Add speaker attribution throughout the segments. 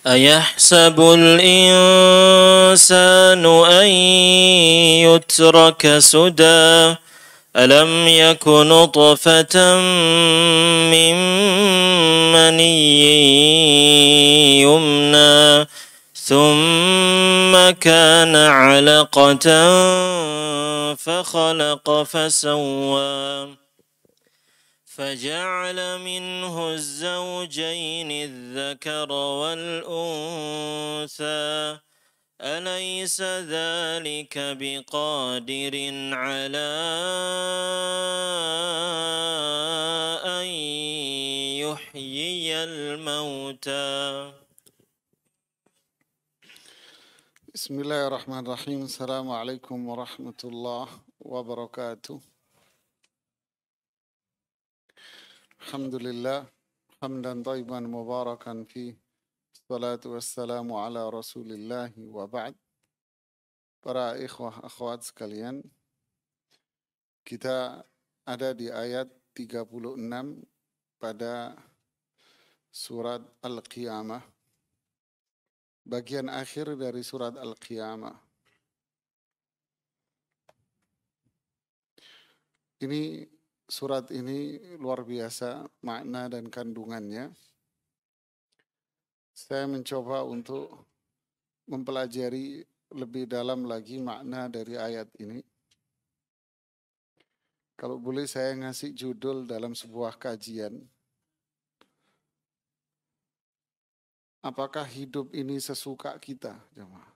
Speaker 1: أيحسب الإنسان أن يترك سدى ألم يك نطفة من مني يمنى ثم كان علقة فخلق فسوى فجعل منه الزوجين الذكر والأنثى أليس ذلك بقادر على أن يحيي الموتى.
Speaker 2: بسم الله الرحمن الرحيم. السلام عليكم ورحمة الله وبركاته. الحمد لله حمدا طيبا مباركا فيه. الصلاة والسلام على رسول الله وبعد. Para ikhwah akhwat sekalian, kita ada di ayat 36 pada surat Al-Qiyamah, bagian akhir dari surat Al-Qiyamah. Surat ini luar biasa makna dan kandungannya. Saya mencoba untuk mempelajari lebih dalam lagi makna dari ayat ini. Kalau boleh saya ngasih judul dalam sebuah kajian. Apakah hidup ini sesuka kita, jemaah?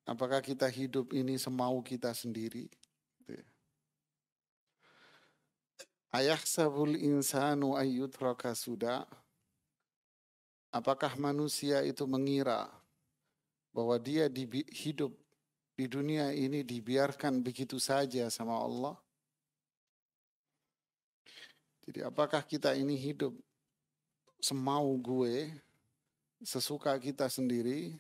Speaker 2: Apakah kita hidup ini semau kita sendiri? Ayahsabul insanu ayyutraka suda. Apakah manusia itu mengira bahwa dia hidup di dunia ini dibiarkan begitu saja sama Allah? Jadi apakah kita ini hidup semau gue, sesuka kita sendiri?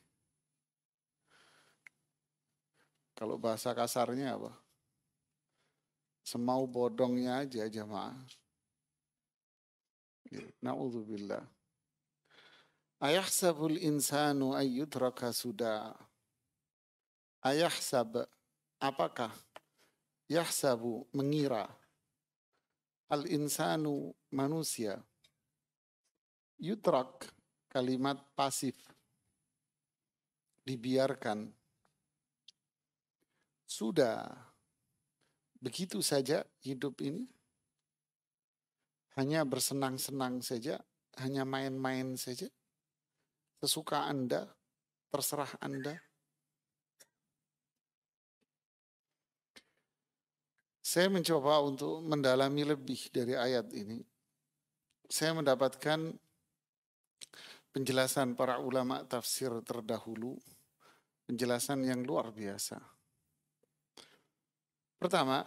Speaker 2: Kalau bahasa kasarnya apa? Semau bodongnya aja, jemaah. Na'udzubillah. Ayahsabul insanu ayyudraka suda. Ayahsab, apakah? Yahsabu, mengira. Al-insanu, manusia. Yutrak, kalimat pasif. Dibiarkan. Sudah. Begitu saja hidup ini. Hanya bersenang-senang saja. Hanya main-main saja. Sesuka Anda, terserah Anda. Saya mencoba untuk mendalami lebih dari ayat ini. Saya mendapatkan penjelasan para ulama tafsir terdahulu. Penjelasan yang luar biasa. Pertama,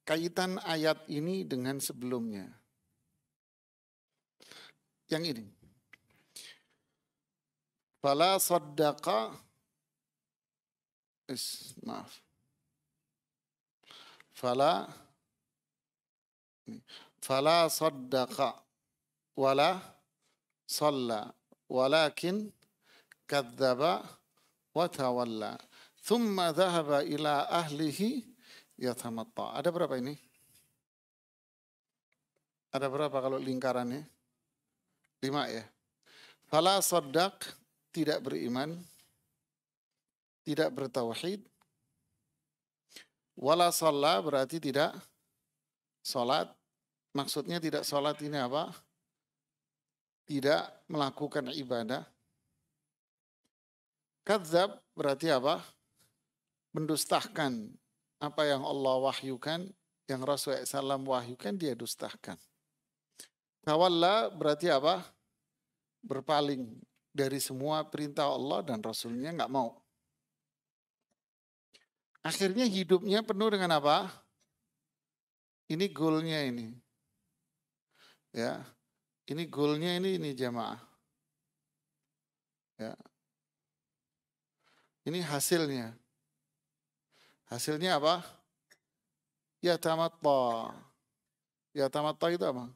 Speaker 2: kaitan ayat ini dengan sebelumnya. Yang ini. Fala saddaqa, maaf. Fala saddaqa wala salla walakin kadzdzaba wa tawalla thumma dhahaba ila ahlihi yatamatta. Ada berapa ini? Ada berapa kalau lingkarannya? 5 ya. Fala saddaq, tidak beriman, tidak bertauhid. Wala shalla berarti tidak sholat. Maksudnya tidak sholat ini apa? Tidak melakukan ibadah. Kadzab berarti apa? Mendustakan apa yang Allah wahyukan, yang Rasulullah SAW wahyukan, dia dustakan. Tawalla berarti apa? Berpaling dari semua perintah Allah dan Rasulnya, nggak mau. Akhirnya hidupnya penuh dengan apa? Ini goalnya ini. Ya. Ini goalnya ini jamaah. Ya. Ini hasilnya. Hasilnya apa? Yatamatta. Yatamatta itu apa?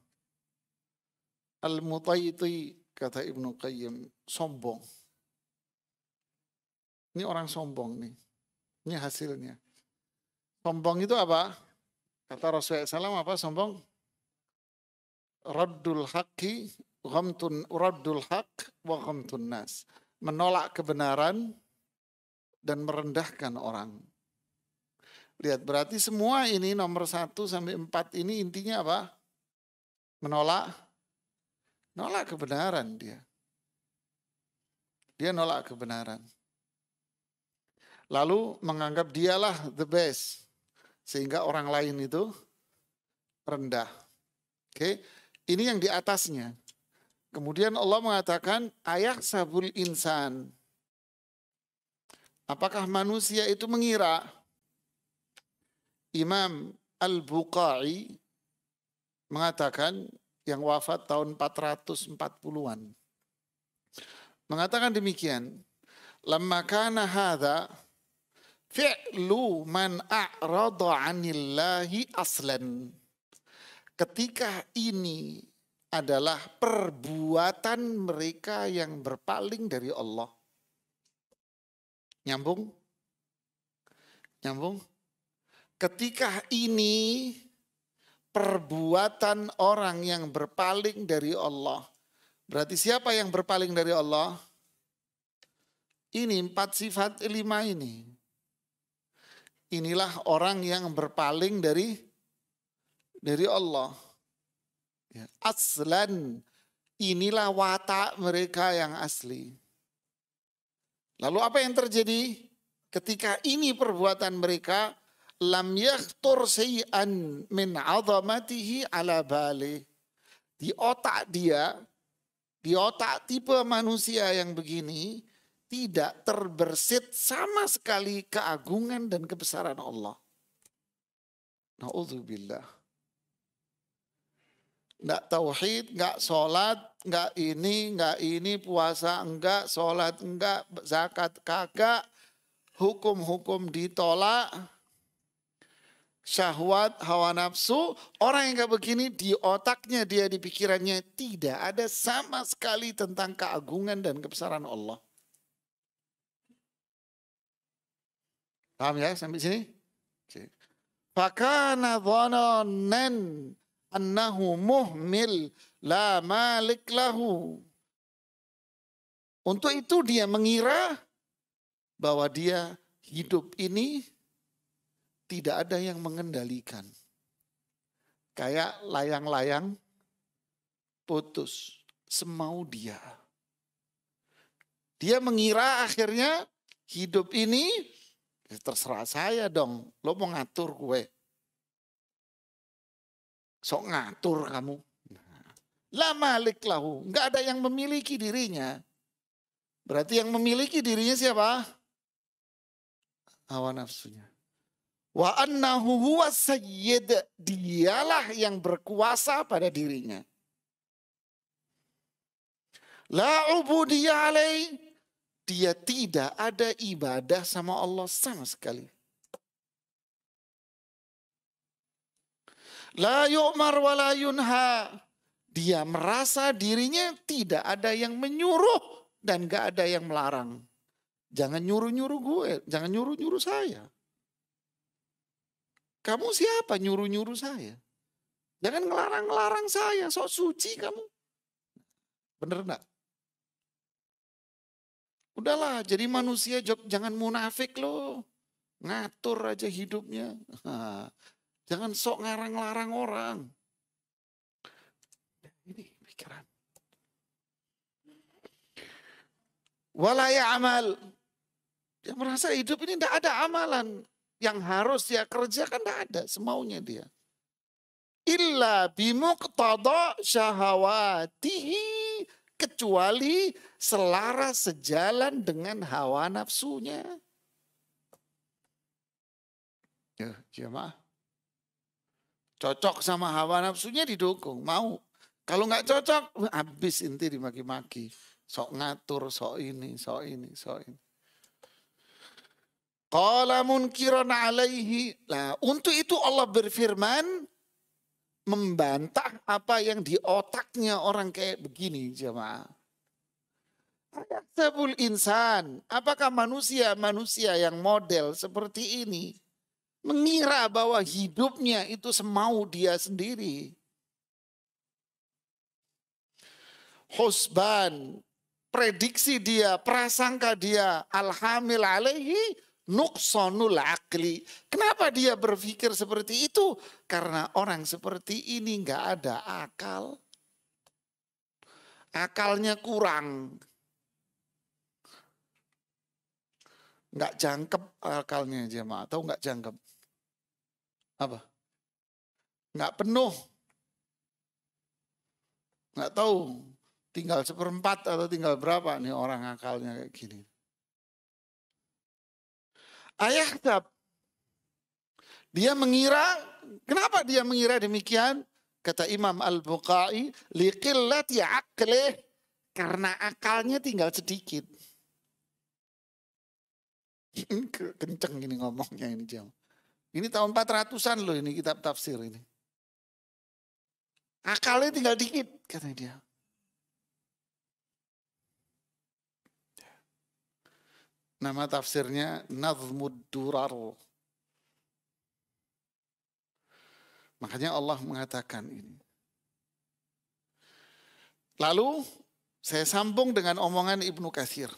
Speaker 2: Al-mutaiti, kata Ibnu Qayyim, sombong. Ini orang sombong nih. Ini hasilnya. Sombong itu apa? Kata Rasulullah SAW apa sombong? Raddul haqqi raddul haqq wa ghamtun nas. Menolak kebenaran dan merendahkan orang. Lihat, berarti semua ini nomor 1 sampai 4 ini intinya apa? Menolak kebenaran dia. Dia nolak kebenaran. Lalu menganggap dialah the best. Sehingga orang lain itu rendah. Oke, ini yang di atasnya. Kemudian Allah mengatakan ayah sabul insan. Apakah manusia itu mengira? Imam Al-Bukhari mengatakan, yang wafat tahun 440-an. Mengatakan demikian. Lamma kana hadha fi'lu man a'rada 'anillahi aslan. Ketika ini adalah perbuatan mereka yang berpaling dari Allah. Nyambung? Nyambung? Ketika ini perbuatan orang yang berpaling dari Allah. Berarti siapa yang berpaling dari Allah? Ini 4 sifat 5 ini. Inilah orang yang berpaling dari Allah. Ya, aslan, inilah watak mereka yang asli. Lalu apa yang terjadi? Ketika ini perbuatan mereka, lam yakhtur syai'an min 'azamatihi ala bali. Di otak dia, di otak tipe manusia yang begini, tidak terbersit sama sekali keagungan dan kebesaran Allah. Na'udzubillah. Enggak tauhid, enggak sholat, enggak ini, puasa enggak, sholat enggak, zakat kagak, hukum-hukum ditolak, syahwat, hawa nafsu. Orang yang kayak begini di otaknya dia, di pikirannya tidak ada sama sekali tentang keagungan dan kebesaran Allah. Paham ya sampai sini? Fakana dhannan annahu muhmil la malik lahu. Untuk itu dia mengira bahwa dia hidup ini tidak ada yang mengendalikan. Kayak layang-layang putus semau dia. Dia mengira akhirnya hidup ini terserah saya dong. Lo mau ngatur gue. Sok ngatur kamu. La malik lahu. Enggak ada yang memiliki dirinya. Berarti yang memiliki dirinya siapa? Hawa nafsunya. Wa annahu huwa sayyid. Dialah yang berkuasa pada dirinya. La ubudiyya alaih. Dia tidak ada ibadah sama Allah sama sekali. La yu'mar wa la yunha. Dia merasa dirinya tidak ada yang menyuruh dan gak ada yang melarang. Jangan nyuruh-nyuruh gue, jangan nyuruh-nyuruh saya. Kamu siapa nyuruh-nyuruh saya? Jangan ngelarang-ngelarang saya, sok suci kamu. Bener enggak? Udahlah, jadi manusia jangan munafik loh. Ngatur aja hidupnya. Jangan sok ngarang-larang orang. Ini pikiran. Walaya amal. Dia merasa hidup ini tidak ada amalan. Yang harus dia kerjakan tidak ada. Semaunya dia. Illa bimuqtada syahawatihi. Kecuali selaras sejalan dengan hawa nafsunya. Ya, jemaah. Cocok sama hawa nafsunya didukung, mau. Kalau nggak cocok, habis inti dimaki-maki. Sok ngatur, sok ini, sok ini, sok ini. Qala munkiran alaihi. Nah, untuk itu Allah berfirman, membantah apa yang di otaknya orang kayak begini, jemaah. Ayahsabul insan, apakah manusia yang model seperti ini mengira bahwa hidupnya itu semau dia sendiri? Husban, prediksi dia, prasangka dia, alhamil alaihi nuqsanul akli. Kenapa dia berpikir seperti itu? Karena orang seperti ini nggak ada akal. Akalnya kurang. Nggak jangkep akalnya jemaah. Tahu nggak jangkep? Apa? Nggak penuh. Nggak tahu. Tinggal 1/4 atau tinggal berapa nih orang akalnya kayak gini. Ayahsab. Dia mengira, kenapa dia mengira demikian? Kata Imam Al-Bukhari, liqillati aqlih, karena akalnya tinggal sedikit. Kenceng ini ngomongnya ini jam. Ini tahun 400-an loh ini kitab tafsir ini. Akalnya tinggal dikit, kata dia. Nama tafsirnya Nazmud Durar. Makanya Allah mengatakan ini. Lalu saya sambung dengan omongan Ibnu Katsir.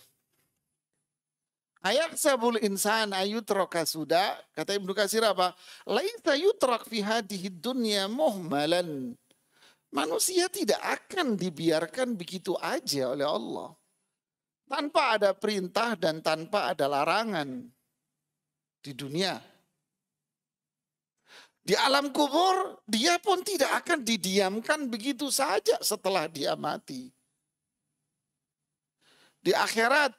Speaker 2: Ayahsabul insan ayutraka sudah, kata Ibnu Katsir apa? Laisa yutrak fi hadhihi dunya muhmalan. Manusia tidak akan dibiarkan begitu aja oleh Allah. Tanpa ada perintah dan tanpa ada larangan di dunia. Di alam kubur, dia pun tidak akan didiamkan begitu saja setelah dia mati. Di akhirat,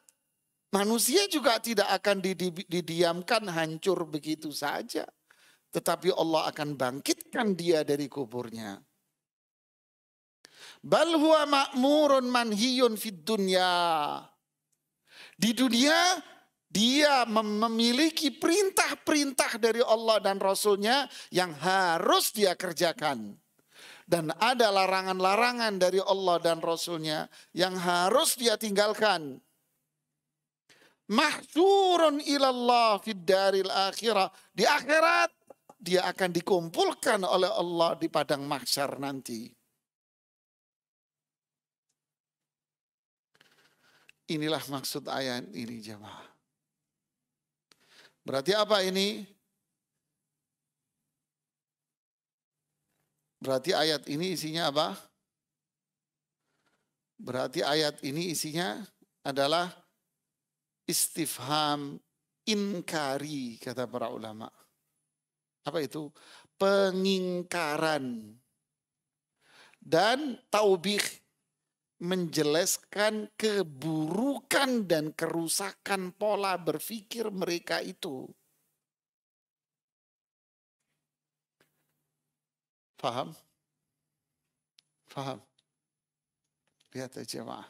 Speaker 2: manusia juga tidak akan didiamkan hancur begitu saja. Tetapi Allah akan bangkitkan dia dari kuburnya. Bal huwa ma'murun manhiyun fid dunya. Di dunia, dia memiliki perintah-perintah dari Allah dan Rasulnya yang harus dia kerjakan. Dan ada larangan-larangan dari Allah dan Rasulnya yang harus dia tinggalkan. Mahsyurun ilallah fid daril akhirah. Di akhirat, dia akan dikumpulkan oleh Allah di padang mahsyar nanti. Inilah maksud ayat ini jemaah. Berarti apa ini? Berarti ayat ini isinya apa? Berarti ayat ini isinya adalah istifham inkari, kata para ulama. Apa itu? Pengingkaran. Dan taubih, menjelaskan keburukan dan kerusakan pola berpikir mereka itu. Faham? Faham? Lihat aja jemaah.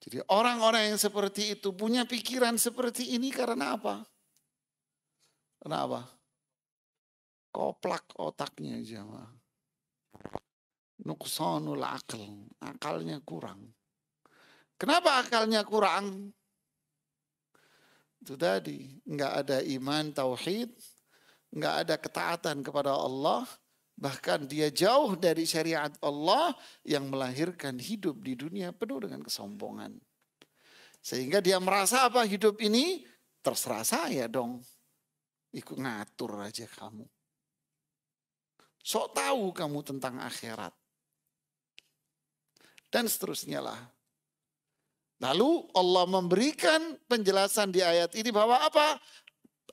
Speaker 2: Jadi orang-orang yang seperti itu punya pikiran seperti ini karena apa? Kenapa? Koplak otaknya jemaah. Nuqsanul akal, akalnya kurang. Kenapa akalnya kurang? Itu tadi, enggak ada iman tauhid, enggak ada ketaatan kepada Allah, bahkan dia jauh dari syariat Allah yang melahirkan hidup di dunia penuh dengan kesombongan. Sehingga dia merasa apa hidup ini? Terserah saya dong. Ikut ngatur aja kamu. Sok tahu kamu tentang akhirat. Dan seterusnya lah. Lalu Allah memberikan penjelasan di ayat ini bahwa apa?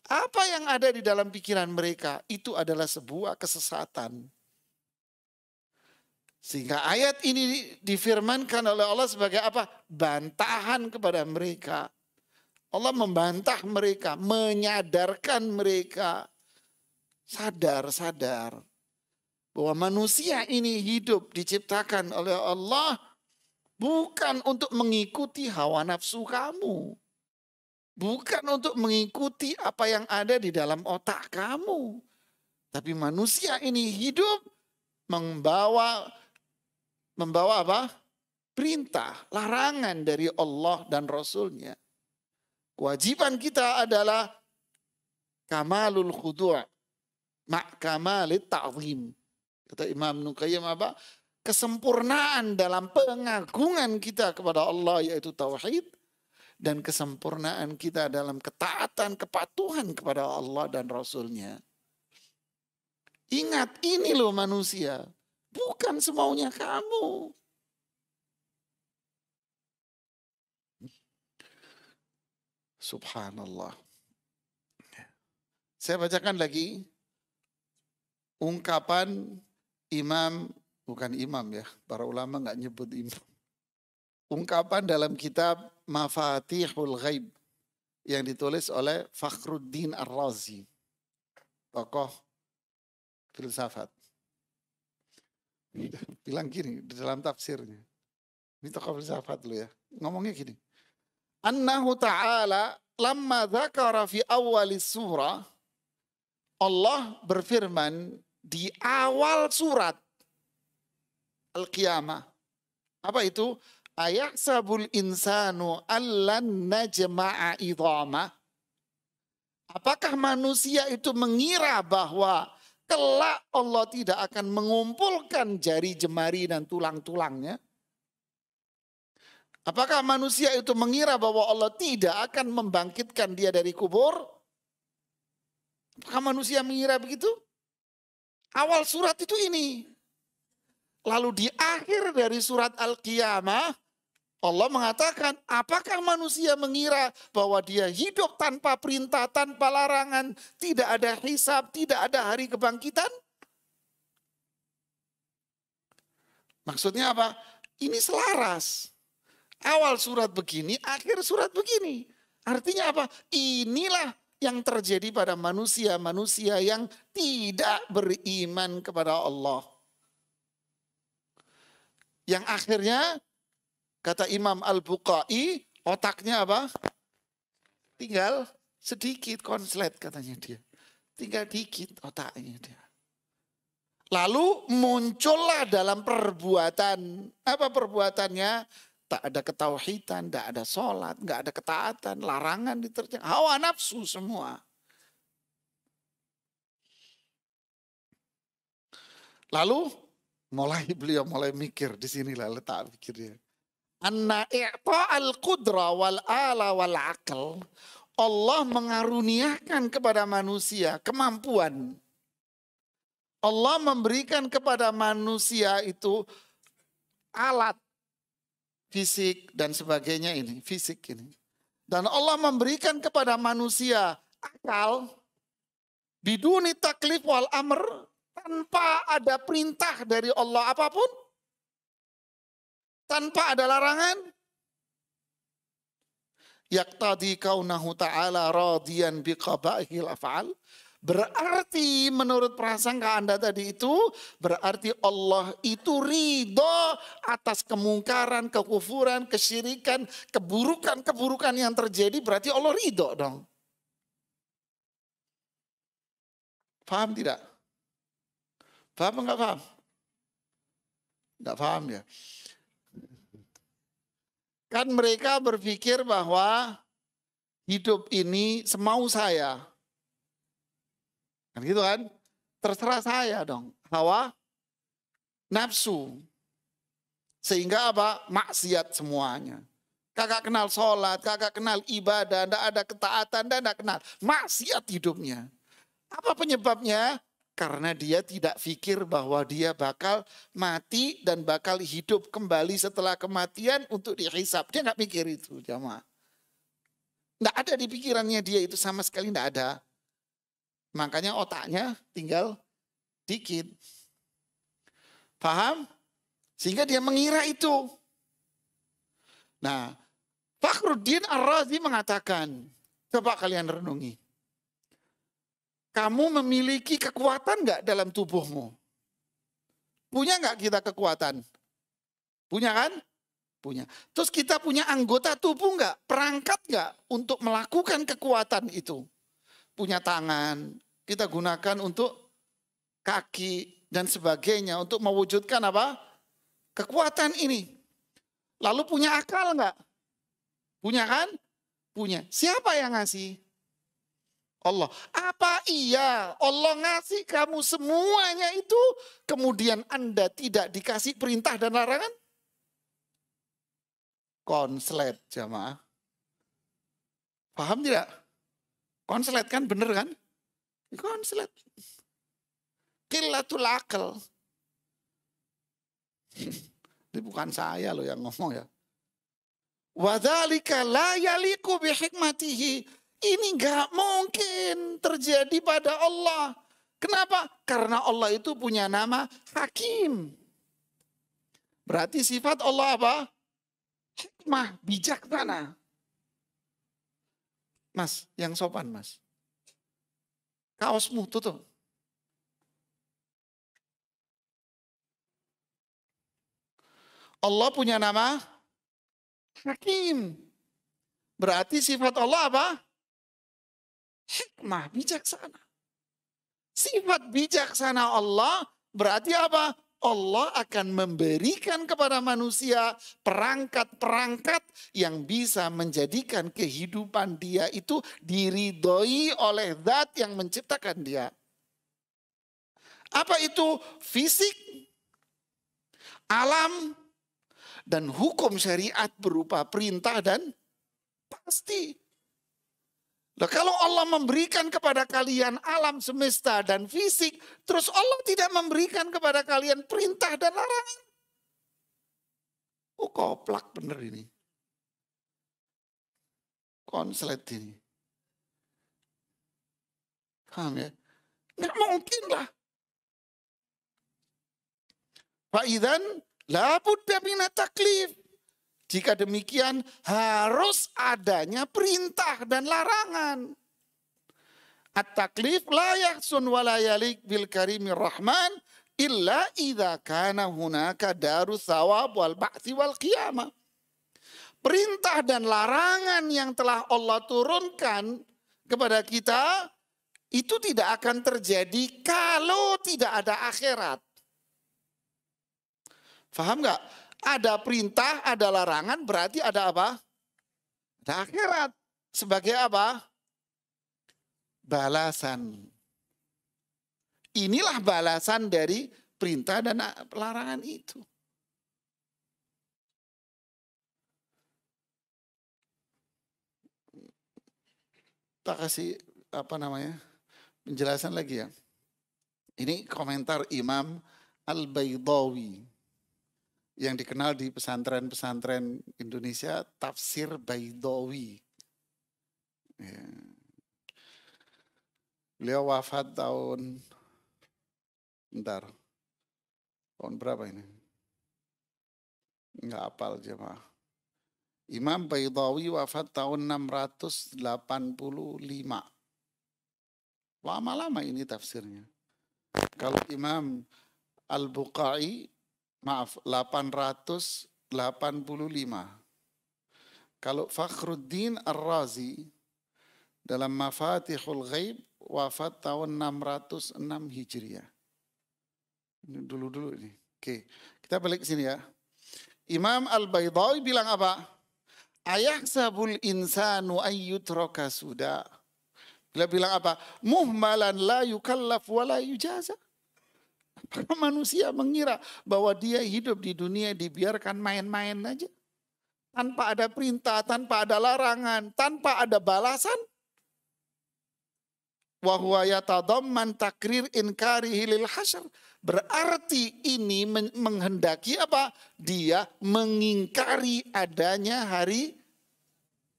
Speaker 2: Apa yang ada di dalam pikiran mereka itu adalah sebuah kesesatan. Sehingga ayat ini difirmankan oleh Allah sebagai apa? Bantahan kepada mereka. Allah membantah mereka, menyadarkan mereka. Sadar bahwa manusia ini hidup diciptakan oleh Allah bukan untuk mengikuti hawa nafsu kamu. Bukan untuk mengikuti apa yang ada di dalam otak kamu. Tapi manusia ini hidup membawa apa? perintah, larangan dari Allah dan Rasulnya. Kewajiban kita adalah kamalul khudu' ma' kamalit ta'zim. Kata Imam Ibnu Qayyim apa? Kesempurnaan dalam pengagungan kita kepada Allah yaitu tauhid, dan kesempurnaan kita dalam ketaatan, kepatuhan kepada Allah dan Rasulnya. Ingat, ini loh manusia, bukan semaunya kamu. Subhanallah. Saya bacakan lagi ungkapan bukan imam ya, para ulama nggak nyebut imam. Ungkapan dalam kitab Mafatihul Ghaib yang ditulis oleh Fakhruddin Ar-Razi, tokoh filsafat. Bilang gini di dalam tafsirnya. Ini tokoh filsafat dulu ya. Ngomongnya gini. Annahu ta'ala lamma dzakara fi awwalis surah, Allah berfirman di awal surat Al-Qiyamah. Apa itu? Ayahsabul insanu allan najma'a idhama. Apakah manusia itu mengira bahwa kelak Allah tidak akan mengumpulkan jari jemari dan tulang-tulangnya? Apakah manusia itu mengira bahwa Allah tidak akan membangkitkan dia dari kubur? Apakah manusia mengira begitu? Awal surat itu ini. Lalu di akhir dari surat Al-Qiyamah, Allah mengatakan, apakah manusia mengira bahwa dia hidup tanpa perintah, tanpa larangan, tidak ada hisab, tidak ada hari kebangkitan? Maksudnya apa? Ini selaras. Awal surat begini, akhir surat begini. Artinya apa? Inilah yang terjadi pada manusia-manusia yang tidak beriman kepada Allah. Yang akhirnya, kata Imam Al-Bukhari, otaknya apa? Tinggal sedikit konslet katanya dia. Tinggal dikit otaknya dia. Lalu muncullah dalam perbuatan. Apa perbuatannya? Tak ada ketauhidan, tak ada sholat, nggak ada ketaatan, larangan diterjang. Hawa nafsu semua. Lalu beliau mulai mikir, di sinilah letak pikirnya. Anna i'ta'al qudra wal ala wal aql. Allah mengaruniakan kepada manusia kemampuan. Allah memberikan kepada manusia itu alat fisik dan sebagainya ini, fisik ini. Dan Allah memberikan kepada manusia akal biduni taklif wal amr, tanpa ada perintah dari Allah apapun, tanpa ada larangan. Yaqtadi kaunahu ta'ala radiyan biqaba'ihil af'al. Berarti menurut prasangka Anda tadi itu, berarti Allah itu ridho atas kemungkaran, kekufuran, kesyirikan, keburukan-keburukan yang terjadi. Berarti Allah ridho dong. Paham tidak? Paham enggak paham? Enggak paham ya? Kan mereka berpikir bahwa hidup ini semau saya. Kan gitu kan? Terserah saya dong. Hawa nafsu. Sehingga apa? Maksiat semuanya. Kagak kenal sholat, kagak kenal ibadah, tidak ada ketaatan, tidak kenal. Maksiat hidupnya. Apa penyebabnya? Karena dia tidak pikir bahwa dia bakal mati dan bakal hidup kembali setelah kematian untuk dihisab. Dia nggak pikir itu, jamaah. Nggak ada di pikirannya dia itu, sama sekali nggak ada. Makanya otaknya tinggal dikit. Paham? Sehingga dia mengira itu. Nah, Fakhruddin Ar-Razi mengatakan, coba kalian renungi. Kamu memiliki kekuatan nggak dalam tubuhmu? Punya nggak kita kekuatan? Punya kan? Punya. Terus kita punya anggota tubuh nggak? Perangkat nggak untuk melakukan kekuatan itu? Punya tangan, kita gunakan untuk kaki dan sebagainya untuk mewujudkan apa? Kekuatan ini. Lalu punya akal nggak? Punya kan? Punya. Siapa yang ngasih? Allah. Apa iya Allah ngasih kamu semuanya itu, kemudian Anda tidak dikasih perintah dan larangan? Konslet jamaah. Paham tidak? Konslet kan, bener kan? Konslet. Qillatul akal. Ini bukan saya loh yang ngomong ya. Wadzalika la yaliku bihikmatihi. Ini nggak mungkin terjadi pada Allah. Kenapa? Karena Allah itu punya nama Hakim. Berarti sifat Allah apa? Hikmah, bijaksana. Mas, yang sopan mas. Kaosmu tutup. Allah punya nama Hakim. Berarti sifat Allah apa? Hikmah, bijaksana. Sifat bijaksana Allah berarti apa? Allah akan memberikan kepada manusia perangkat-perangkat yang bisa menjadikan kehidupan dia itu diridhoi oleh zat yang menciptakan dia. Apa itu? Fisik, alam, dan hukum syariat berupa perintah dan pasti. Nah, kalau Allah memberikan kepada kalian alam semesta dan fisik, terus Allah tidak memberikan kepada kalian perintah dan larangan. Oh, koplak bener ini. Konslet ini. Paham ya? Nggak mungkin lah. Fa'idzan la budda minat taklif. Jika demikian harus adanya perintah dan larangan. At-taklif la yahsun wa la yalik bil karimir rahman illa idza kana hunaka darus thawab wal ba'thi wal qiyamah. Perintah dan larangan yang telah Allah turunkan kepada kita itu tidak akan terjadi kalau tidak ada akhirat. Faham nggak? Ada perintah, ada larangan, berarti ada apa? Ada akhirat. Sebagai apa? Balasan. Inilah balasan dari perintah dan larangan itu. Kita kasih penjelasan lagi ya. Ini komentar Imam Al-Baydawi yang dikenal di pesantren-pesantren Indonesia, Tafsir Baydawi. Ya. Beliau wafat tahun berapa ini? Enggak hafal jemaah. Imam Baydawi wafat tahun 685. Lama-lama ini tafsirnya. Kalau Imam Al-Bukhari 885. Kalau Fakhruddin Ar-Razi dalam Mafatihul Ghaib wafat tahun 606 Hijriah. Ini dulu ini. Oke, kita balik ke sini ya. Imam Al-Baydawi bilang apa? Ayahsabul insanu ayyutraka suda. Bila bilang apa? Muhmalan la yukallaf wa la yujaza. Karena manusia mengira bahwa dia hidup di dunia dibiarkan main-main aja. Tanpa ada perintah, tanpa ada larangan, tanpa ada balasan. Wa huwa yatadamman takrir inkarihi lil hasyr. Berarti ini menghendaki apa? Dia mengingkari adanya hari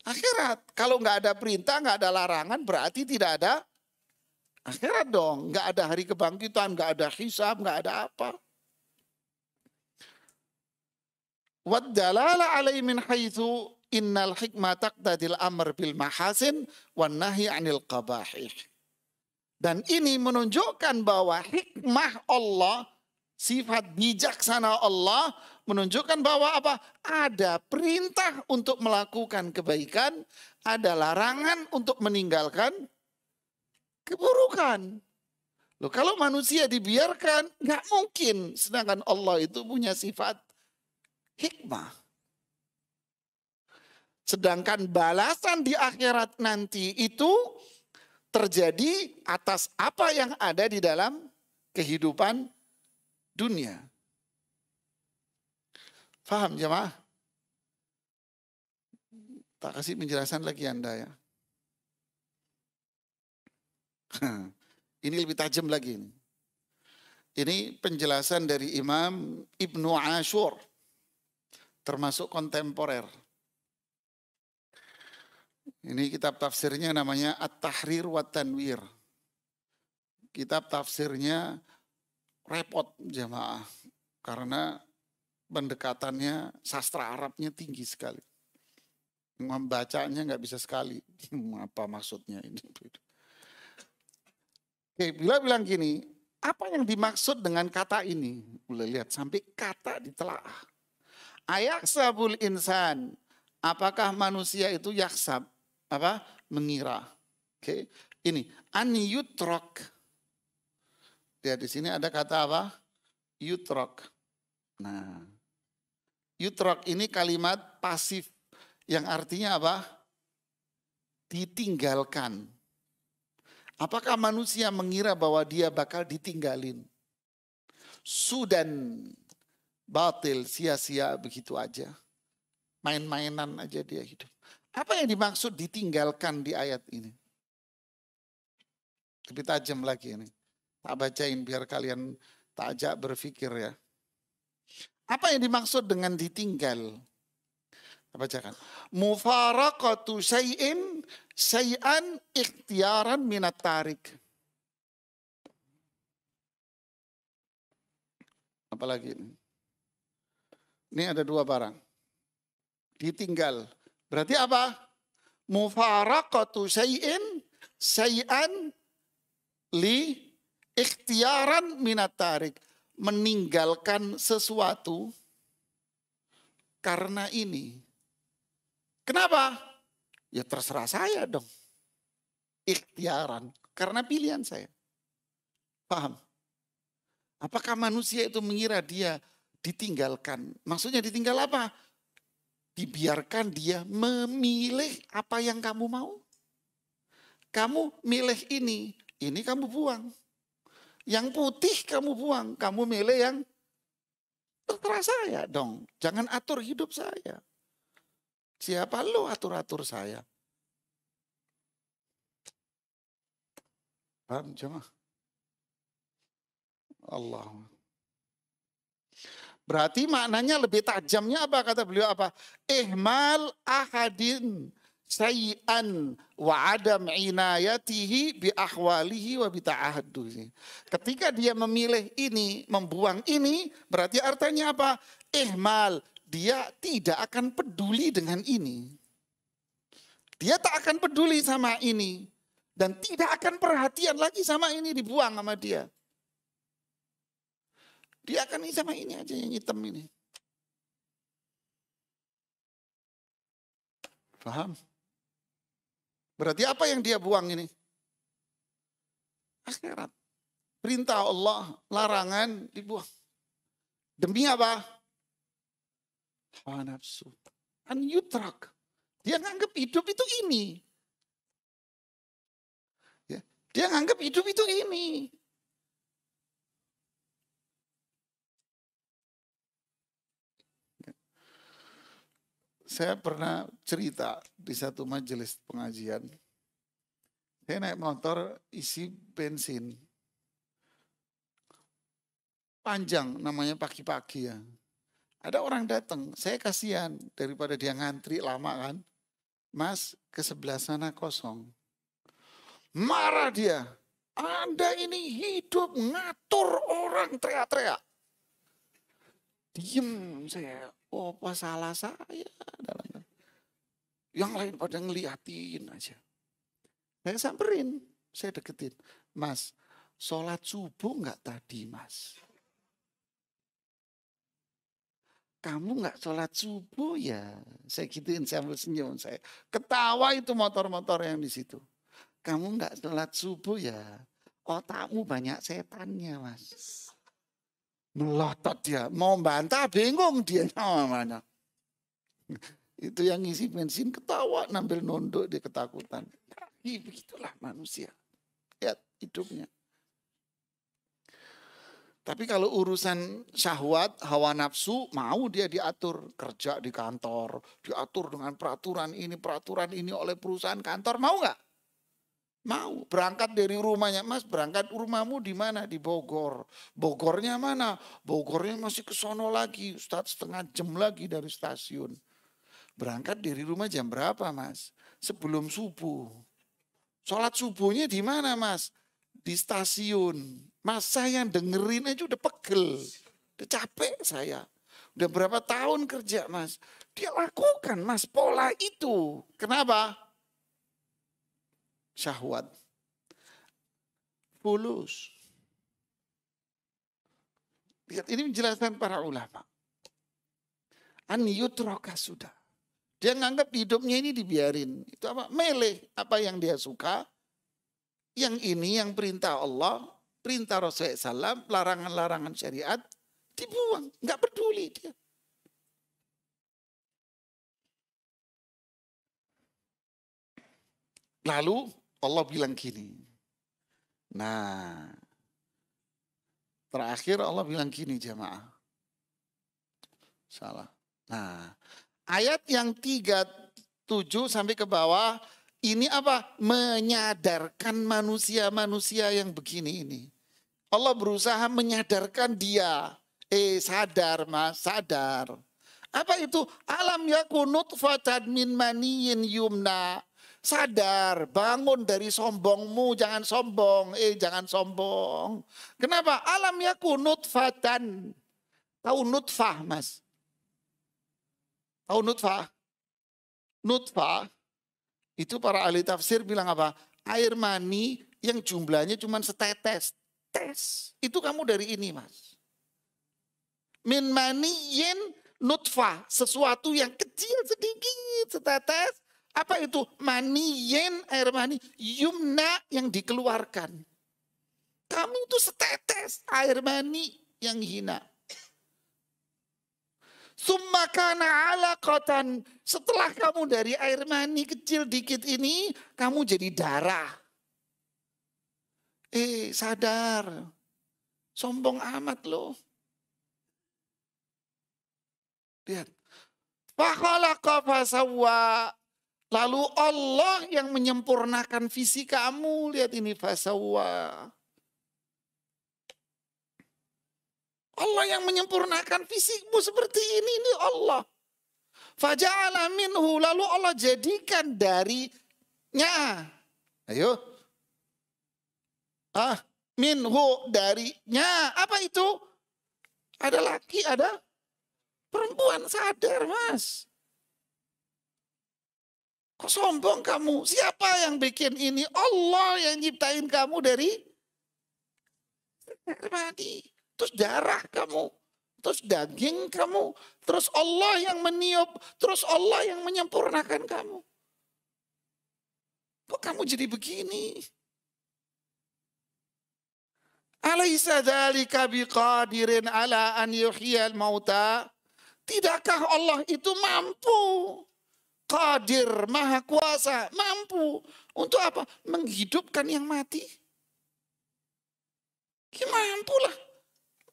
Speaker 2: akhirat. Kalau nggak ada perintah, nggak ada larangan, berarti tidak ada akhirat dong. Nggak ada hari kebangkitan, nggak ada hisab, nggak ada apa. Waddalala alaihi min haitsu innal hikmah taqtadil amr bil mahasin wan nahi anil qabahih. Dan ini menunjukkan bahwa hikmah Allah, sifat bijaksana Allah menunjukkan bahwa apa? Ada perintah untuk melakukan kebaikan, ada larangan untuk meninggalkan keburukan. Loh, kalau manusia dibiarkan, nggak mungkin. Sedangkan Allah itu punya sifat hikmah. Sedangkan balasan di akhirat nanti itu terjadi atas apa yang ada di dalam kehidupan dunia. Faham jemaah? Tak kasih penjelasan lagi Anda ya. Ini lebih tajam lagi. Ini penjelasan dari Imam Ibnu Ashur, termasuk kontemporer. Ini kitab tafsirnya namanya At-Tahrir wa Tanwir. Kitab tafsirnya repot jemaah, karena pendekatannya sastra Arabnya tinggi sekali. Membacanya nggak bisa sekali. Apa maksudnya ini? Oke, bila bilang gini, apa yang dimaksud dengan kata ini? Boleh lihat sampai kata ditelaah. Ayaksabul insan, apakah manusia itu yaksab? Apa? Mengira. Oke, ini an yutrok. Lihat di sini ada kata apa? Yutrok. Nah, yutrok ini kalimat pasif yang artinya apa? Ditinggalkan. Apakah manusia mengira bahwa dia bakal ditinggalin? Sudan batil, sia-sia begitu aja. Main-mainan aja dia hidup. Apa yang dimaksud ditinggalkan di ayat ini? Lebih tajam lagi ini. Tak bacain biar kalian tak ajak berpikir ya. Apa yang dimaksud dengan ditinggal? Bacakan. Mufaraqatu syai'an ikhtiaran minat tarik. Apalagi ini? Ini ada dua barang. Ditinggal. Berarti apa? Mufaraqatu syai'an li ikhtiaran minat tarik. Meninggalkan sesuatu karena ini. Kenapa? Ya terserah saya dong. Ikhtiaran. Karena pilihan saya. Paham? Apakah manusia itu mengira dia ditinggalkan? Maksudnya ditinggal apa? Dibiarkan dia memilih apa yang kamu mau. Kamu milih ini kamu buang. Yang putih kamu buang. Kamu milih yang terserah saya dong. Jangan atur hidup saya. Siapa lo atur-atur saya? Paham jemaah? Allah. Berarti maknanya lebih tajamnya apa kata beliau apa? Ihmal ahadin sayyan wa adam inayatihi bi ahwalihi wa bi ta'ahduhi. Ketika dia memilih ini, membuang ini, berarti artinya apa? Ihmal. Dia tidak akan peduli dengan ini. Dia tak akan peduli sama ini. Dan tidak akan perhatian lagi sama ini, dibuang sama dia. Dia akan ini sama ini aja yang hitam ini. Paham? Berarti apa yang dia buang ini? Akhirat. Perintah Allah, larangan dibuang. Demi apa? Hawa nafsu. An yutrak. Dia nganggap hidup itu ini. Ya, dia nganggap hidup itu ini. Saya pernah cerita di satu majelis pengajian. Saya naik motor isi bensin. Panjang namanya pagi-pagi ya. Ada orang datang, saya kasihan daripada dia ngantri lama kan. Mas, ke sebelah sana kosong. Marah dia. Anda ini hidup ngatur orang teriak-teriak. Diem saya. Oh, apa salah saya? Yang lain pada ngeliatin aja. Saya samperin, saya deketin. Mas, sholat subuh enggak tadi mas? Kamu nggak sholat subuh ya? Saya gituin sambil senyum saya. Ketawa itu motor-motor yang di situ. Kamu nggak sholat subuh ya? Otakmu banyak setannya mas. Melotot dia. Mau bantah bingung dia namanya. Itu yang ngisi bensin ketawa, nampil nunduk, dia ketakutan. Begitulah manusia. Lihat hidupnya. Tapi kalau urusan syahwat, hawa nafsu, mau dia diatur. Kerja di kantor, diatur dengan peraturan ini oleh perusahaan kantor. Mau nggak? Mau. Berangkat dari rumahnya, Mas, berangkat rumahmu di mana? Di Bogor. Bogornya mana? Bogornya masih ke sono lagi, Ustaz, setengah jam lagi dari stasiun. Berangkat dari rumah jam berapa, Mas? Sebelum subuh. Sholat subuhnya di mana, Mas? Di stasiun. Mas, saya dengerin aja udah pegel. Udah capek saya. Udah berapa tahun kerja, Mas. Dia lakukan, Mas, pola itu. Kenapa? Syahwat. Fulus. Lihat, ini menjelaskan para ulama. An yutroka sudah. Dia nganggap hidupnya ini dibiarin. Itu apa? Meleh. Apa yang dia suka. Yang ini yang perintah Allah, perintah Rasulullah SAW, larangan-larangan syariat, dibuang. Nggak peduli dia. Lalu Allah bilang gini. Nah, terakhir Allah bilang gini jamaah. Salah. Nah, ayat yang 37 sampai ke bawah, ini apa? Menyadarkan manusia-manusia yang begini ini. Allah berusaha menyadarkan dia. Sadar, Mas, sadar. Apa itu? Alam yakun nutfatan min maniyin yumna. Sadar, bangun dari sombongmu, jangan sombong. Jangan sombong. Kenapa? Alam yakun nutfatan. Tahu nutfah, Mas? Tahu nutfah? Nutfah. Itu para ahli tafsir bilang apa? Air mani yang jumlahnya cuma setetes. Tes. Itu kamu dari ini, Mas. Min maniyin nutfah. Sesuatu yang kecil sedikit, setetes. Apa itu? Maniyin, air mani. Yumna, yang dikeluarkan. Kamu itu setetes air mani yang hina. Summa kana alaqatan. Setelah kamu dari air mani kecil dikit ini, kamu jadi darah. Sadar. Sombong amat loh. Lihat. Fakhalaqa fasawwa. Lalu Allah yang menyempurnakan visi kamu. Lihat ini fasawwa. Allah yang menyempurnakan fisikmu seperti ini Allah. Faja'ala minhu, lalu Allah jadikan darinya. Ayo. Minhu, darinya. Apa itu? Ada laki, ada perempuan. Sadar, Mas. Kok sombong kamu? Siapa yang bikin ini? Allah yang nyiptain kamu dari mani. Terus darah kamu, terus daging kamu, terus Allah yang meniup, terus Allah yang menyempurnakan kamu. Kok kamu jadi begini? Alaysa dzalika biqadirin ala an yuhyiyal mauta? Tidakkah Allah itu mampu? Qadir, maha kuasa, mampu. Untuk apa? Menghidupkan yang mati. Ya mampulah.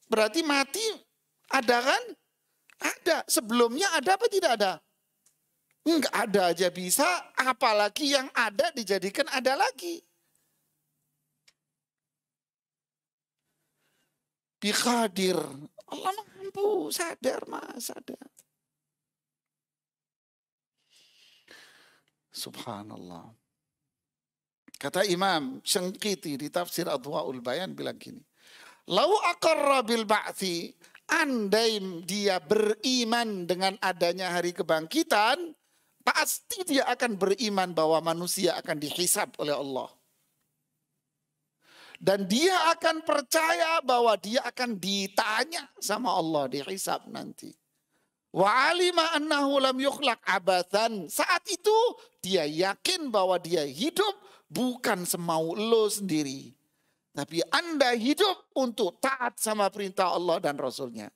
Speaker 2: Berarti mati ada kan? Ada. Sebelumnya ada apa tidak ada? Enggak ada aja bisa, apalagi yang ada dijadikan ada lagi. Biqadir. Allah mampu, sadar Mas, sadar. Subhanallah. Kata Imam Syangqiti di tafsir Adwaul Bayan bilang gini. Lau aqarra bil ba'thi, andai dia beriman dengan adanya hari kebangkitan, pasti dia akan beriman bahwa manusia akan dihisab oleh Allah. Dan dia akan percaya bahwa dia akan ditanya sama Allah, dihisab nanti. Wa alima annahu lam yukhlaq abathan. Saat itu dia yakin bahwa dia hidup bukan semau lo sendiri. Tapi Anda hidup untuk taat sama perintah Allah dan Rasulnya.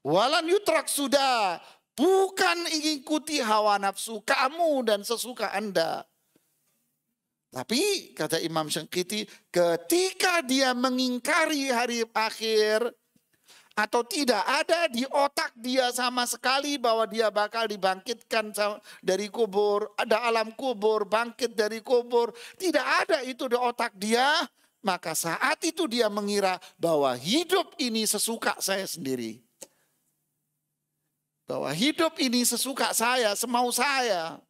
Speaker 2: Walan yutrak sudah. Bukan ikuti hawa nafsu kamu dan sesuka Anda. Tapi kata Imam Syangkiti, ketika dia mengingkari hari akhir, atau tidak ada di otak dia sama sekali bahwa dia bakal dibangkitkan dari kubur, ada alam kubur, bangkit dari kubur, tidak ada itu di otak dia, maka saat itu dia mengira bahwa hidup ini sesuka saya sendiri. Bahwa hidup ini sesuka saya, semau saya.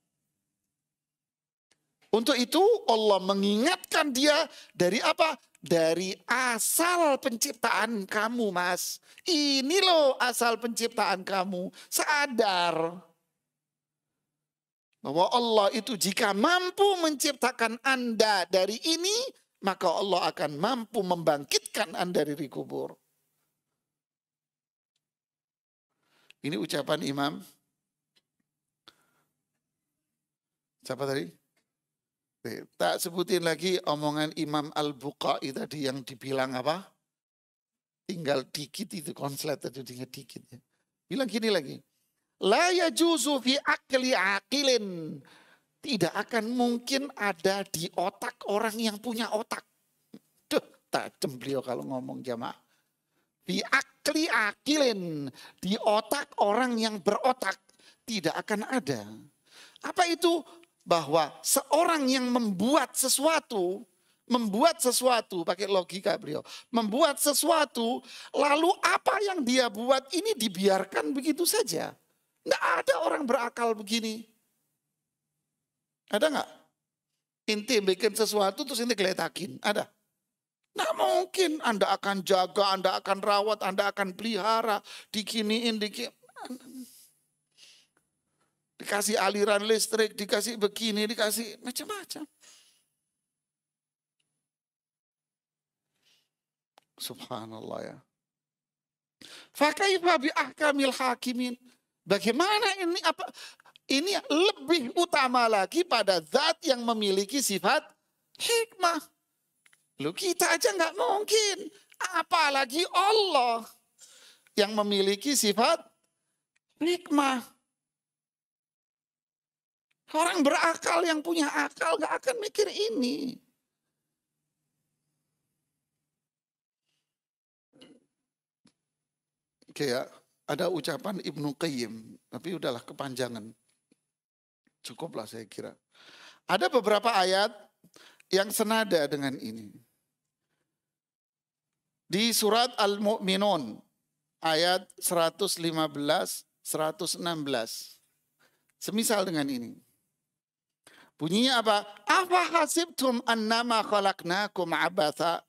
Speaker 2: Untuk itu Allah mengingatkan dia dari apa? Dari asal penciptaan kamu, Mas. Ini loh asal penciptaan kamu. Sadar bahwa Allah itu jika mampu menciptakan Anda dari ini, maka Allah akan mampu membangkitkan Anda dari kubur. Ini ucapan Imam. Siapa tadi? Tak sebutin lagi omongan Imam Al-Bukhari tadi yang dibilang apa? Tinggal dikit itu konslet tadi, tinggal dikit. Bilang gini lagi. La yajuzu fi akli aqilin. Tidak akan mungkin ada di otak orang yang punya otak. Duh, tajam beliau kalau ngomong jamaah. Fi akli aqilin. Di otak orang yang berotak tidak akan ada. Apa itu? Bahwa seorang yang membuat sesuatu pakai logika beliau, membuat sesuatu, lalu apa yang dia buat ini dibiarkan begitu saja. Nggak ada orang berakal begini. Ada nggak? Inti bikin sesuatu terus inti geletakin, ada? Nggak mungkin. Anda akan jaga, Anda akan rawat, Anda akan pelihara, dikiniin, dikasih aliran listrik, dikasih begini, dikasih macam-macam. Subhanallah ya. Fakaifa bi ahkamil hakimin. Bagaimana ini apa? Ini lebih utama lagi pada zat yang memiliki sifat hikmah. Lu kita aja nggak mungkin. Apalagi Allah yang memiliki sifat hikmah. Orang berakal yang punya akal gak akan mikir ini. Oke ya, ada ucapan Ibnu Qayyim, tapi udahlah kepanjangan. Cukuplah saya kira. Ada beberapa ayat yang senada dengan ini. Di surat Al-Mu'minun ayat 115, 116. Semisal dengan ini. Bunyinya apa? Afa hasibtum annama khalaqnakum abatha.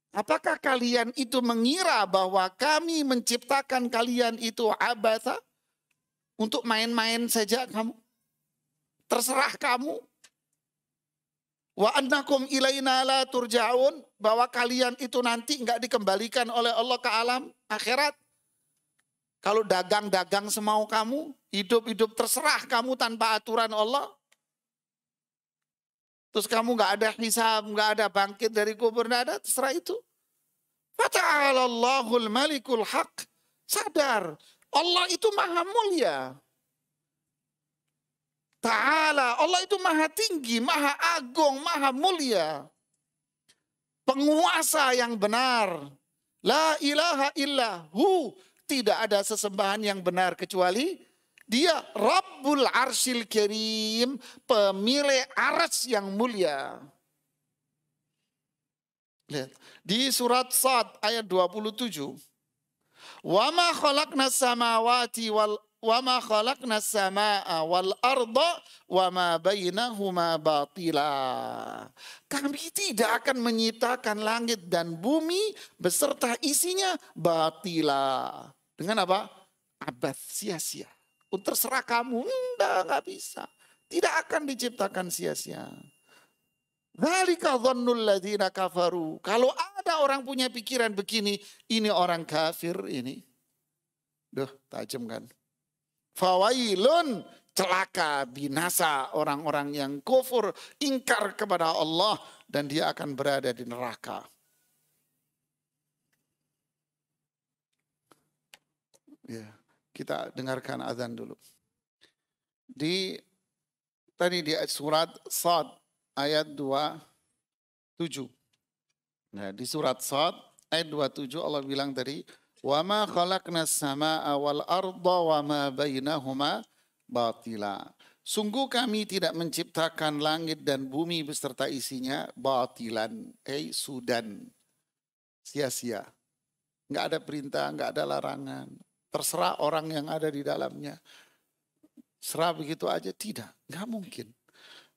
Speaker 2: Apakah kalian itu mengira bahwa kami menciptakan kalian itu abatha? Untuk main-main saja kamu? Terserah kamu? Wa annakum ilaina la turja'un. Bahwa kalian itu nanti enggak dikembalikan oleh Allah ke alam akhirat. Kalau dagang-dagang semau kamu, hidup-hidup terserah kamu tanpa aturan Allah. Terus kamu nggak ada hisab, nggak ada bangkit dari kubur, nggak ada, terserah itu. Fata'alallahul malikul haq. Sadar, Allah itu maha mulia. Ta'ala, Allah itu maha tinggi, maha agung, maha mulia. Penguasa yang benar. La ilaha illahu. Tidak ada sesembahan yang benar kecuali Dia. Rabbul Arsyil Karim, pemilik arsy yang mulia. Lihat di surat Sad ayat 27. Wa ma khalaqnas samawati wa ma khalaqnas samaa wal arda wa ma bainahuma batila. Kami tidak akan menyitakan langit dan bumi beserta isinya batila. Dengan apa? Abad, sia-sia. Terserah kamu, enggak bisa. Tidak akan diciptakan sia-sia. Dzalika dhannul ladzina kafaru. Kalau ada orang punya pikiran begini, ini orang kafir ini. Duh, tajam kan. Fawailun, celaka, binasa orang-orang yang kufur, ingkar kepada Allah dan dia akan berada di neraka. Ya, kita dengarkan azan dulu. Tadi di surat Shad ayat 27. Nah, di surat Shad ayat 27 Allah bilang tadi, "Wa ma khalaqnas samaa'a wal arda wa ma bainahuma batila." Sungguh kami tidak menciptakan langit dan bumi beserta isinya batilan, sudan, sia-sia. Enggak ada perintah, enggak ada larangan. Terserah orang yang ada di dalamnya. Serah begitu aja, tidak, enggak mungkin.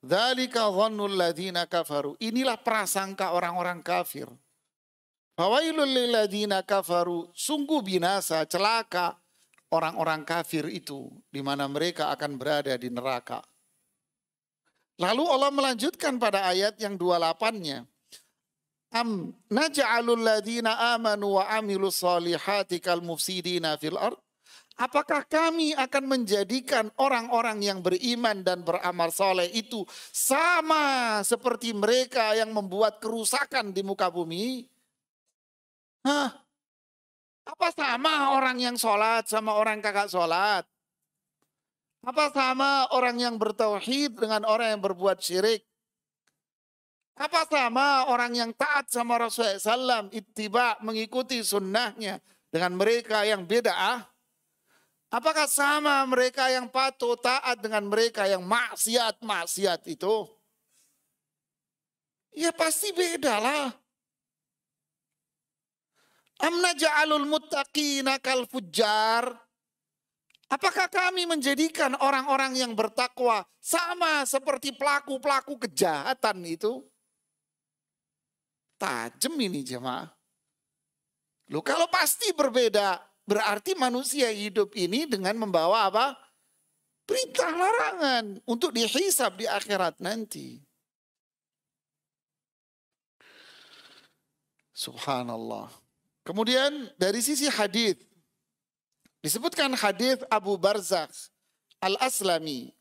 Speaker 2: Dzalika dhannul ladzina kafaru. Inilah prasangka orang-orang kafir. Fawailul lil ladzina kafaru. Sungguh binasa, celaka orang-orang kafir itu, di mana mereka akan berada di neraka. Lalu Allah melanjutkan pada ayat yang 28-nya. Am naj'alul ladzina amanu wa amilus solihati kal mufsidina fil ard. Apakah kami akan menjadikan orang-orang yang beriman dan beramal soleh itu sama seperti mereka yang membuat kerusakan di muka bumi? Hah? Apa sama orang yang sholat sama orang kagak sholat? Apa sama orang yang bertauhid dengan orang yang berbuat syirik? Apa sama orang yang taat sama Rasulullah SAW, ittiba, mengikuti sunnahnya dengan mereka yang bid'ah? Apakah sama mereka yang patuh taat dengan mereka yang maksiat itu? Ya pasti beda lah. Am naj'alul muttaqina kal fujjar. Apakah kami menjadikan orang-orang yang bertakwa sama seperti pelaku-pelaku kejahatan itu? Tajam ini jemaah. Loh kalau pasti berbeda, berarti manusia hidup ini dengan membawa apa? Perintah larangan untuk dihisab di akhirat nanti. Subhanallah. Kemudian dari sisi hadis disebutkan hadis Abu Barzakh Al-Aslami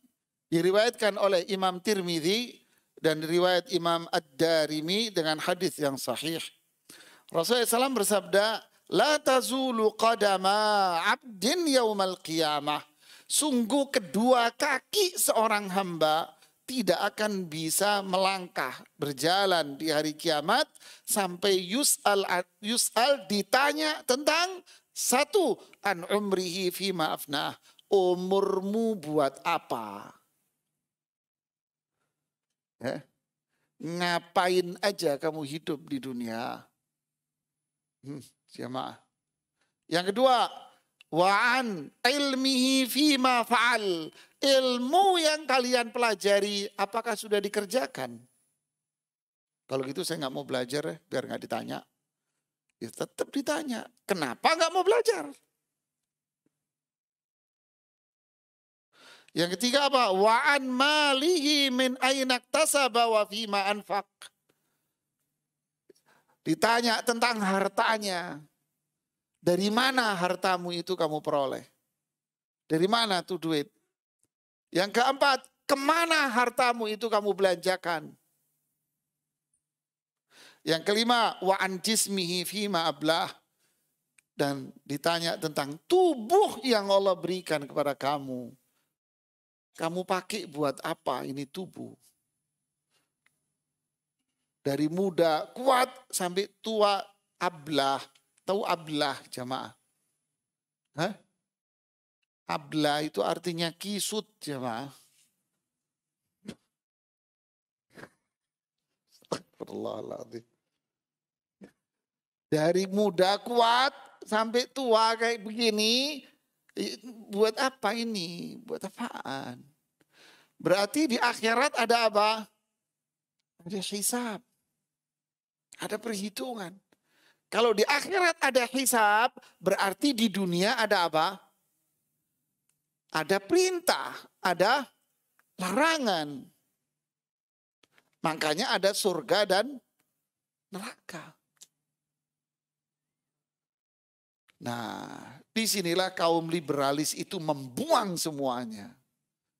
Speaker 2: diriwayatkan oleh Imam Tirmidzi dan riwayat Imam Ad-Darimi dengan hadis yang sahih. Rasulullah SAW bersabda, "La tazulu qadama 'abdin yaumal qiyamah." Sungguh kedua kaki seorang hamba tidak akan bisa melangkah berjalan di hari kiamat sampai yus'al ditanya tentang satu, an umrihi fima afnah, umurmu buat apa? Ngapain aja kamu hidup di dunia? Jemaah. Yang kedua, wa'an ilmihi fima fa'al. Ilmu yang kalian pelajari apakah sudah dikerjakan? Kalau gitu saya nggak mau belajar biar nggak ditanya. Ya tetap ditanya. Kenapa nggak mau belajar? Yang ketiga apa? Wa'an malihi min ainak tasaba wa fima anfaq. Ditanya tentang hartanya. Dari mana hartamu itu kamu peroleh? Dari mana tuh duit? Yang keempat, kemana hartamu itu kamu belanjakan? Yang kelima, wa'an jismihi fima ablah. Dan ditanya tentang tubuh yang Allah berikan kepada kamu. Kamu pakai buat apa ini tubuh? Dari muda kuat sampai tua ablah. Tahu ablah jamaah? Hah? Ablah itu artinya kisut jamaah. Astagfirullahaladzim. Dari muda kuat sampai tua kayak begini. Buat apa ini? Buat apaan? Berarti di akhirat ada apa? Ada hisab. Ada perhitungan. Kalau di akhirat ada hisab, berarti di dunia ada apa? Ada perintah, ada larangan. Makanya ada surga dan neraka. Nah, disinilah kaum liberalis itu membuang semuanya.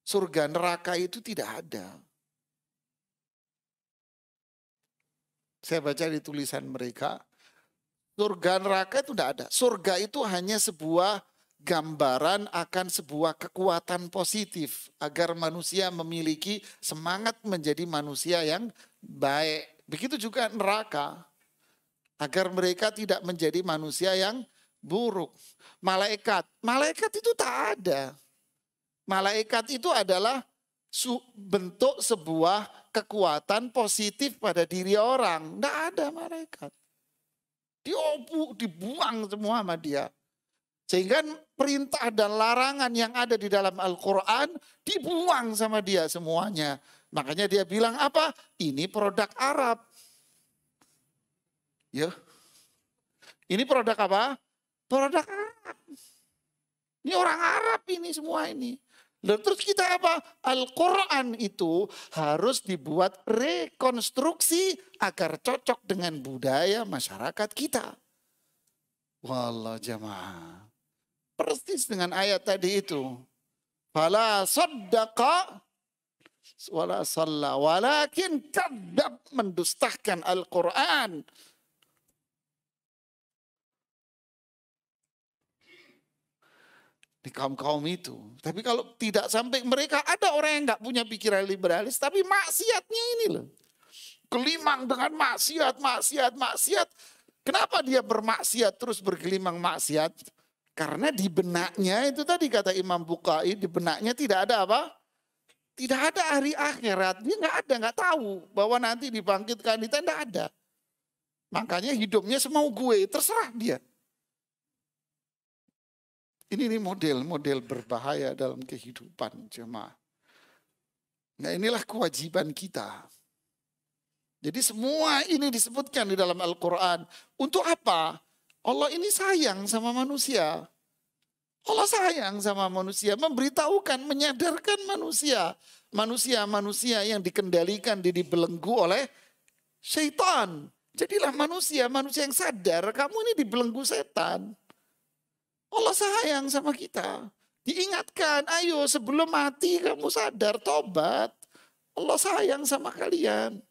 Speaker 2: Surga neraka itu tidak ada. Saya baca di tulisan mereka, surga neraka itu tidak ada. Surga itu hanya sebuah gambaran akan sebuah kekuatan positif agar manusia memiliki semangat menjadi manusia yang baik. Begitu juga neraka, agar mereka tidak menjadi manusia yang buruk. Malaikat itu tak ada. Malaikat itu adalah bentuk sebuah kekuatan positif pada diri orang. Tidak ada malaikat. Dibuang semua sama dia. Sehingga perintah dan larangan yang ada di dalam Al-Quran dibuang sama dia semuanya. Makanya dia bilang apa? Ini produk Arab. Ya. Ini produk apa? Produk Arab. Ini orang Arab ini semua ini. Lalu terus kita apa? Al-Quran itu harus dibuat rekonstruksi agar cocok dengan budaya masyarakat kita. Wallah jamaah. Persis dengan ayat tadi itu. Fala saddaqa wala salla walakin kadzab, mendustakan Al-Quran. Di kaum-kaum itu. Tapi kalau tidak sampai mereka, ada orang yang nggak punya pikiran liberalis, tapi maksiatnya ini loh. Gelimang dengan maksiat. Kenapa dia bermaksiat terus bergelimang maksiat? Karena di benaknya itu tadi kata Imam Bukhari, di benaknya tidak ada apa? Tidak ada hari akhirat. Dia nggak tahu bahwa nanti dibangkitkan itu tidak ada. Makanya hidupnya semau gue, terserah dia. Ini model-model berbahaya dalam kehidupan jemaah. Nah inilah kewajiban kita. Jadi semua ini disebutkan di dalam Al-Quran. Untuk apa? Allah ini sayang sama manusia. Allah sayang sama manusia. Memberitahukan, menyadarkan manusia. Manusia-manusia yang dikendalikan, dibelenggu oleh syaitan. Jadilah manusia yang sadar. Kamu ini dibelenggu setan. Allah sayang sama kita. Diingatkan, ayo sebelum mati kamu sadar, tobat. Allah sayang sama kalian.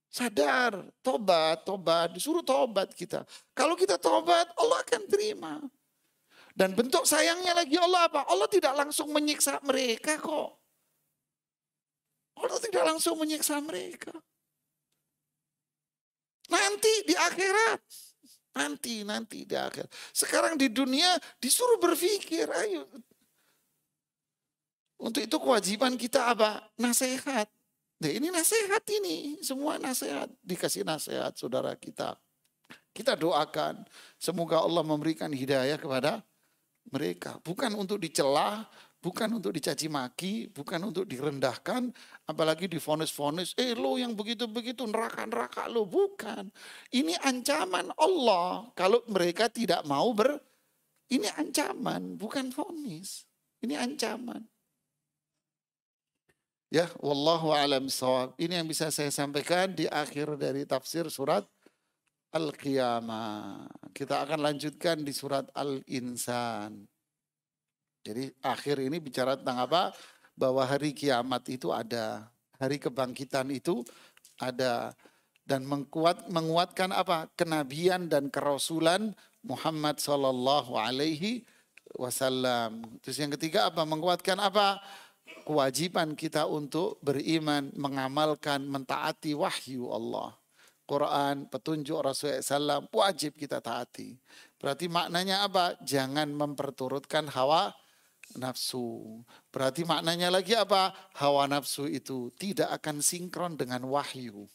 Speaker 2: Sadar, tobat, disuruh tobat kita. Kalau kita tobat, Allah akan terima. Dan bentuk sayangnya lagi Allah apa? Allah tidak langsung menyiksa mereka kok. Allah tidak langsung menyiksa mereka. Nanti di akhirat. Nanti di akhirat. Sekarang di dunia disuruh berpikir, ayo. Untuk itu kewajiban kita apa? Nasihat. Nah ini nasihat ini, semua nasihat. Dikasih nasihat saudara kita. Kita doakan, semoga Allah memberikan hidayah kepada mereka. Bukan untuk dicela, bukan untuk dicaci maki, bukan untuk direndahkan. Apalagi difonis-fonis, lo yang begitu-begitu, neraka lo. Bukan. Ini ancaman Allah. Kalau mereka tidak mau ini ancaman, bukan fonis. Ini ancaman. Ya, wallahu a'lam shawab. Ini yang bisa saya sampaikan di akhir dari tafsir surat Al-Qiyamah. Kita akan lanjutkan di surat Al-Insan. Jadi akhir ini bicara tentang apa? Bahwa hari kiamat itu ada. Hari kebangkitan itu ada. Dan menguatkan apa? Kenabian dan kerasulan Muhammad sallallahu alaihi wasallam. Terus yang ketiga apa? Menguatkan apa? Kewajiban kita untuk beriman, mengamalkan, mentaati wahyu Allah. Quran, petunjuk Rasulullah SAW wajib kita taati. Berarti maknanya apa? Jangan memperturutkan hawa nafsu. Berarti maknanya lagi apa? Hawa nafsu itu tidak akan sinkron dengan wahyu.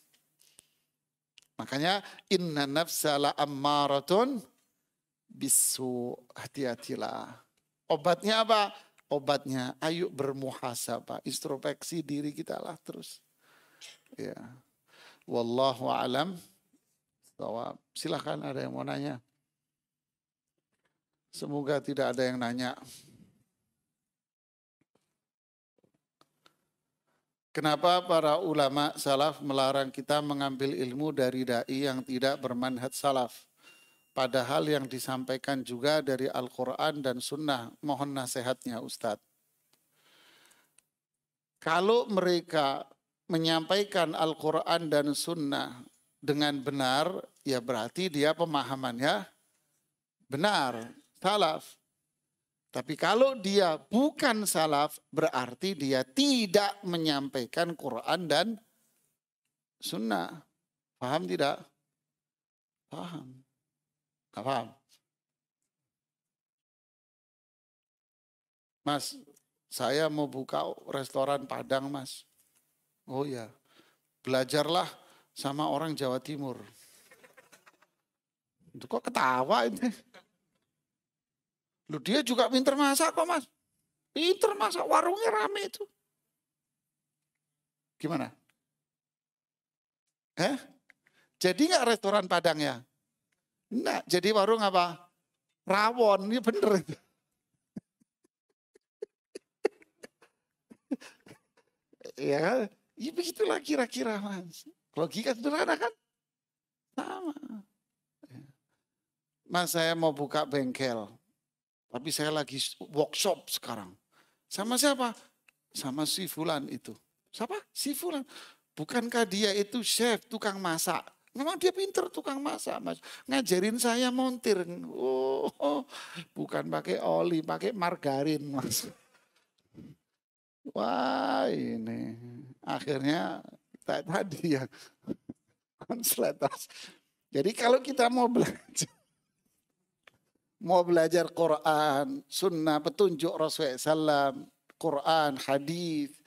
Speaker 2: Makanya inna nafsa la ammaratun bisu, hati-hatilah. Obatnya apa? Obatnya ayo bermuhasabah, introspeksi diri kita lah terus. Ya. Wallahu a'lam. Silahkan ada yang mau nanya. Semoga tidak ada yang nanya. Kenapa para ulama salaf melarang kita mengambil ilmu dari dai yang tidak bermanhaj salaf? Padahal yang disampaikan juga dari Al-Quran dan Sunnah. Mohon nasihatnya Ustadz. Kalau mereka menyampaikan Al-Quran dan Sunnah dengan benar, ya berarti dia pemahamannya benar, salaf. Tapi kalau dia bukan salaf, berarti dia tidak menyampaikan Quran dan sunnah. Paham tidak? Paham. Gak paham? Mas, saya mau buka restoran Padang, Mas. Oh ya, belajarlah sama orang Jawa Timur. Itu kok ketawa ini? Loh, dia juga pinter masak kok, Mas. Pinter masak, warungnya rame itu. Gimana? Jadi nggak restoran Padang ya? Enggak, jadi warung apa? Rawon, ini bener itu. Ya, ya begitulah kira-kira, Mas. Logika sederhana kan? Sama. Mas, saya mau buka bengkel. Tapi saya lagi workshop sekarang. Sama siapa? Sama si Fulan itu. Siapa? Si Fulan. Bukankah dia itu chef, tukang masak? Memang dia pinter tukang masak, Mas. Ngajarin saya montir. Oh, bukan pakai oli, pakai margarin, Mas. Wah, ini. Akhirnya tadi ya. Konsletas. Jadi kalau kita mau belajar Quran, sunnah, petunjuk Rasulullah SAW, Quran, hadis.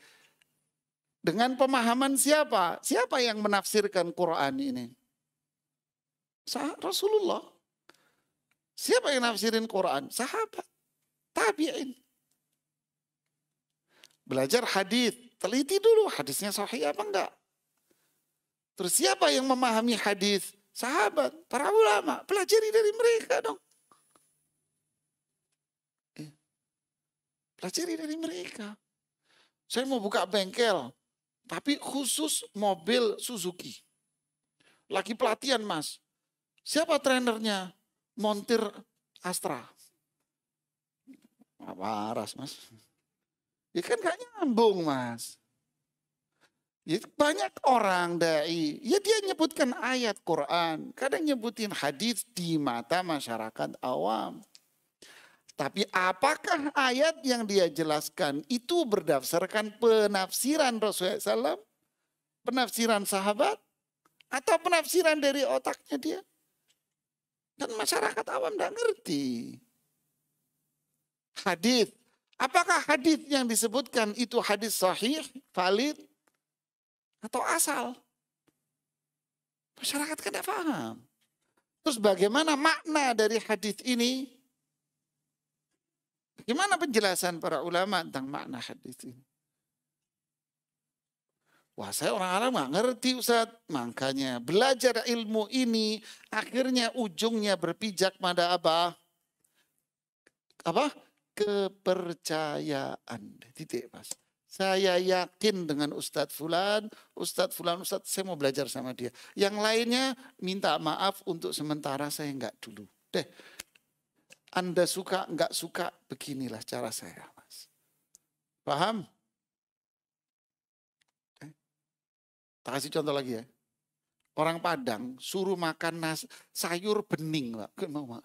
Speaker 2: Dengan pemahaman siapa? Siapa yang menafsirkan Quran ini? Rasulullah. Siapa yang nafsirin Quran? Sahabat, tabi'in. Belajar hadis, teliti dulu hadisnya sahih apa enggak. Terus siapa yang memahami hadis? Sahabat, para ulama, pelajari dari mereka dong. Pelajari dari mereka. Saya mau buka bengkel, tapi khusus mobil Suzuki. Lagi pelatihan, Mas. Siapa trenernya? Montir Astra. Waras, Mas. Ya kan gak nyambung, Mas. Ya, banyak orang dai, ya dia nyebutkan ayat Quran, kadang nyebutin hadis di mata masyarakat awam. Tapi apakah ayat yang dia jelaskan itu berdasarkan penafsiran Rasulullah SAW, penafsiran sahabat, atau penafsiran dari otaknya dia? Dan masyarakat awam tidak ngerti. Hadis, apakah hadis yang disebutkan itu hadis sahih, valid, atau asal? Masyarakat kan tidak paham. Terus bagaimana makna dari hadis ini? Bagaimana penjelasan para ulama tentang makna hadis ini? Wah, saya orang Arab nggak ngerti, Ustaz. Makanya belajar ilmu ini akhirnya ujungnya berpijak pada apa? Apa? Kepercayaan. Titik, Mas. Saya yakin dengan Ustadz Fulan, Ustadz saya mau belajar sama dia. Yang lainnya minta maaf untuk sementara saya enggak dulu. Deh, Anda suka enggak suka, beginilah cara saya, Mas. Paham? Tak kasih contoh lagi ya. Orang Padang suruh makan sayur bening, Pak. Mau, Pak?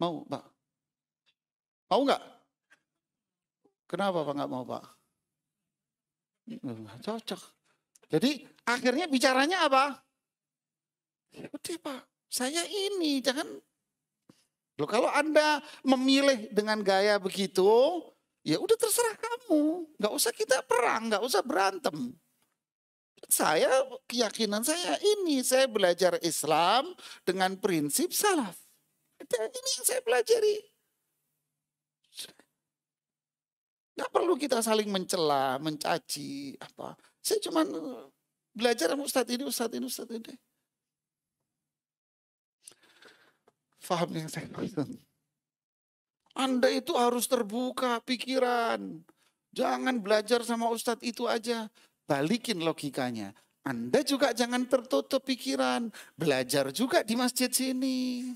Speaker 2: Mau, Pak? Mau enggak? Kenapa Pak nggak mau, Pak? Cocok. Jadi akhirnya bicaranya apa? Udah, Pak, saya ini jangan. Loh, kalau Anda memilih dengan gaya begitu, ya udah terserah kamu. Nggak usah kita perang, nggak usah berantem. Saya, keyakinan saya ini, saya belajar Islam dengan prinsip salaf. Ini yang saya pelajari. Nggak perlu kita saling mencela, mencaci, apa. Saya cuma belajar sama Ustadz ini, Ustadz ini, Ustadz ini. Faham yang saya maksud? Anda itu harus terbuka pikiran. Jangan belajar sama Ustadz itu aja. Balikin logikanya. Anda juga jangan tertutup pikiran. Belajar juga di masjid sini.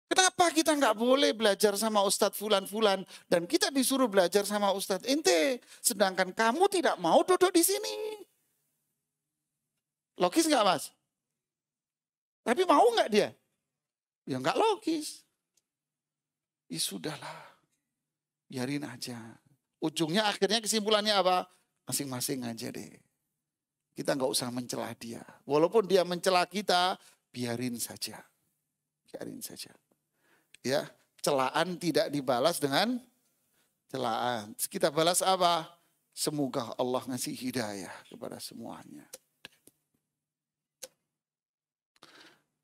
Speaker 2: Kenapa kita nggak boleh belajar sama Ustadz Fulan-Fulan dan kita disuruh belajar sama Ustadz ente, sedangkan kamu tidak mau duduk di sini? Logis nggak, Mas? Tapi mau nggak dia? Ya nggak logis. Ya sudahlah, biarin aja. Ujungnya akhirnya kesimpulannya apa? Masing-masing aja deh. Kita nggak usah mencela dia. Walaupun dia mencela kita, biarin saja. Biarin saja. Ya, celaan tidak dibalas dengan celaan. Kita balas apa? Semoga Allah ngasih hidayah kepada semuanya.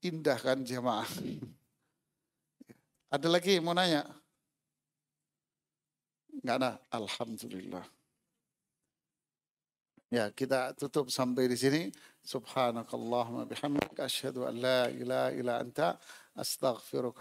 Speaker 2: Indah kan jemaah? Ada lagi mau nanya? Enggak ada? Alhamdulillah. Ya, kita tutup sampai di sini. Subhanakallahumma bihamdika asyhadu an la ilaha illa anta astaghfiruka